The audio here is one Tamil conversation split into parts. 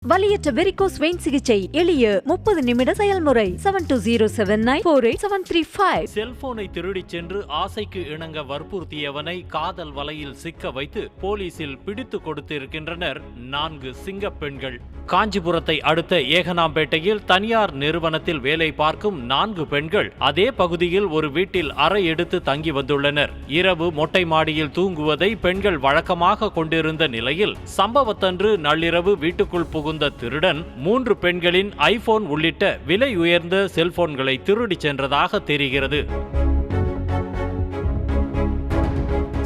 வலியற்ற வெரிகோஸ் வெயின் சிகிச்சை எளிய 30 நிமிட செயல்முறை 7209487335. செல்போனை திருடிச் சென்று ஆசைக்கு இணங்க வற்புறுத்தியவனை காதல் வலையில் சிக்க வைத்து போலீசில் பிடித்து கொடுத்திருக்கின்றனர் 4 சிங்கப் பெண்கள். காஞ்சிபுரத்தை அடுத்த ஏகனாம்பேட்டையில் தனியார் நிறுவனத்தில் வேலை பார்க்கும் 4 பெண்கள் அதே பகுதியில் ஒரு வீட்டில் அறை எடுத்து தங்கி வந்துள்ளனர். இரவு மொட்டை மாடியில் தூங்குவதை பெண்கள் வழக்கமாக கொண்டிருந்த நிலையில் சம்பவத்தன்று நள்ளிரவு வீட்டுக்குள் புகுந்த திருடன் 3 பெண்களின் ஐபோன் உள்ளிட்ட விலை உயர்ந்த செல்போன்களை திருடிச் சென்றதாக தெரிகிறது.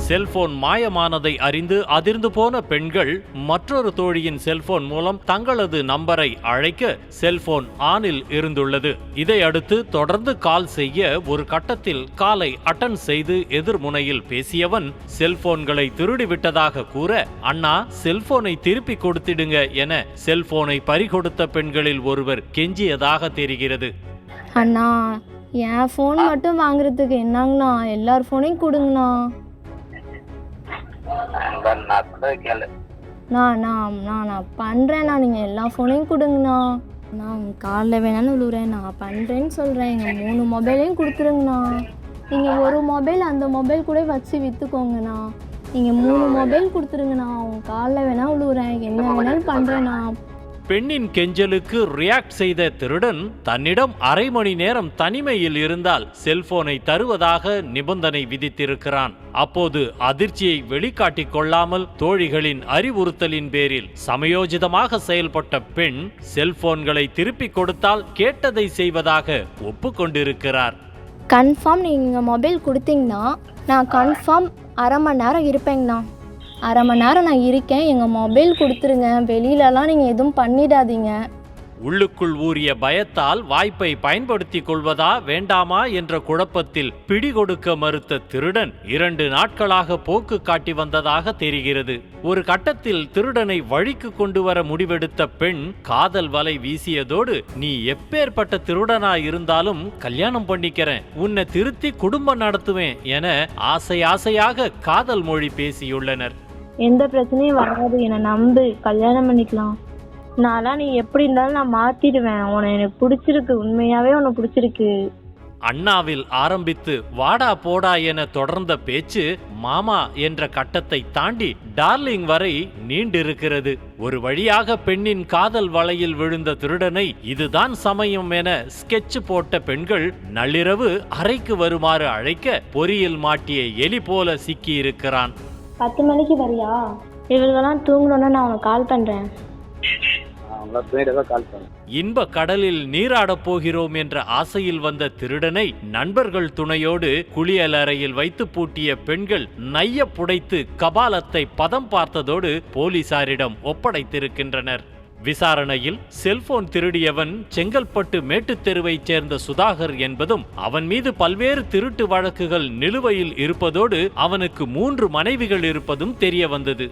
செல்போன் மாயமானதை அறிந்து அதிர்ந்து போன பெண்கள் மற்றொரு தோழியின் செல்போன் மூலம் தங்களது நம்பரை அழைக்க செல்போன் ஆனில் இருந்துள்ளது. இதையடுத்து தொடர்ந்து கால் செய்ய ஒரு கட்டத்தில் காலை அட்டன் செய்து எதிர்முனையில் பேசியவன் செல்போன்களை திருடிவிட்டதாக கூற, அண்ணா செல்போனை திருப்பி கொடுத்திடுங்க என செல்போனை பறிகொடுத்த பெண்களில் ஒருவர் கெஞ்சியதாக தெரிகிறது. அண்ணா என் ஃபோன் மட்டும் வாங்குறதுக்கு என்னங்கண்ணா, எல்லார் ஃபோனையும் கொடுங்கண்ணா. நான் பண்ணுறேண்ணா, நீங்கள் எல்லா ஃபோனையும் கொடுங்கண்ணா. நான் உங்கள் காலில் வேணாலும் விழுவுறேன், நான் பண்ணுறேன்னு சொல்கிறேன். எங்கள் 3 மொபைலையும் கொடுத்துருங்கண்ணா. நீங்கள் ஒரு மொபைல் அந்த மொபைல் கூட வச்சு விற்றுக்கோங்கண்ணா. நீங்கள் 3 மொபைல் கொடுத்துருங்கண்ணா. உங்கள் காலில் வேணால் விழுவுறேன், என்ன வேணாலும் பண்ணுறேண்ணா. பெண்ணின் கெஞ்சலுக்கு ரியாக்ட் செய்த திருடன் தன்னிடம் அரை மணி நேரம் தனிமையில் இருந்தால் செல்போனை தருவதாக நிபந்தனை விதித்திருக்கிறான். அப்போது அதிர்ச்சியை வெளிக்காட்டிக் கொள்ளாமல் தோழிகளின் அறிவுறுத்தலின் பேரில் சமயோஜிதமாக செயல்பட்ட பெண் செல்போன்களை திருப்பிக் கொடுத்தால் கேட்டதை செய்வதாக ஒப்புக்கொண்டிருக்கிறார். கன்ஃபார்ம் நீங்கள் மொபைல் கொடுத்தீங்கன்னா நான் கன்ஃபார்ம் அரை மணி நேரம் இருப்பேங்கண்ணா. அரை மணி நேரம் நான் இருக்கேன், எங்கள் மொபைல் கொடுத்துருங்க, வெளியிலலாம் நீங்கள் எதுவும் பண்ணிடாதீங்க. உள்ளுக்குள் ஊறிய பயத்தால் வாய்ப்பை பயன்படுத்தி கொள்வதா வேண்டாமா என்ற குழப்பத்தில் பிடிகொடுக்க மறுத்த திருடன் 2 நாட்களாக போக்கு காட்டி வந்ததாக தெரிகிறது. ஒரு கட்டத்தில் திருடனை வழிக்கு கொண்டு வர முடிவெடுத்த பெண் காதல் வலை வீசியதோடு, நீ எப்பேற்பட்ட திருடனா இருந்தாலும் கல்யாணம் பண்ணிக்கிறேன், உன்னை திருத்தி குடும்பம் நடத்துவேன் என ஆசையாக காதல் மொழி பேசியுள்ளனர். எந்த பிரச்சனையும் வராது, என்னை நம்பு, கல்யாணம் பண்ணிக்கலாம். நான்லாம் நீ எப்படி இருந்தாலும் நான் மாத்திடுவேன். உன்னை எனக்கு பிடிச்சிருக்கு, உண்மையாவே உனக்கு பிடிச்சிருக்கு. அண்ணாவில் ஆரம்பித்து வாடா போடா என தொடர்ந்த பேச்சு மாமா என்ற கட்டத்தை தாண்டி டார்லிங் வரை நீண்டிருக்கிறது. ஒரு வழியாக பெண்ணின் காதல் வலையில் விழுந்த திருடனை இதுதான் சமயம் என ஸ்கெட்ச் போட்ட பெண்கள் நள்ளிரவு அறைக்கு வருமாறு அழைக்க பொறியில் மாட்டிய எலி போல சிக்கி இருக்கிறான். 10 மணிக்கு வரியா? இவர்களெல்லாம் தூங்கணும்னா நான் உனக்கு கால் பண்றேன். இன்ப கடலில் நீராடப் போகிறோம் என்ற ஆசையில் வந்த திருடனை நண்பர்கள் துணையோடு குளியலறையில் வைத்து பூட்டிய பெண்கள் நைய புடைத்து கபாலத்தை பதம் பார்த்ததோடு போலீசாரிடம் ஒப்படைத்திருக்கின்றனர். விசாரணையில் செல்போன் திருடியவன் செங்கல்பட்டு மேட்டுத் தெருவைச் சேர்ந்த சுதாகர் என்பதும் அவன் மீது பல்வேறு திருட்டு வழக்குகள் நிலுவையில் இருப்பதோடு அவனுக்கு 3 மனைவிகள் இருப்பதும் தெரிய வந்தது.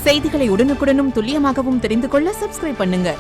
செய்திகளை உடனுக்குடனும் துல்லியமாகவும் தெரிந்து கொள்ள சப்ஸ்கிரைப் பண்ணுங்க.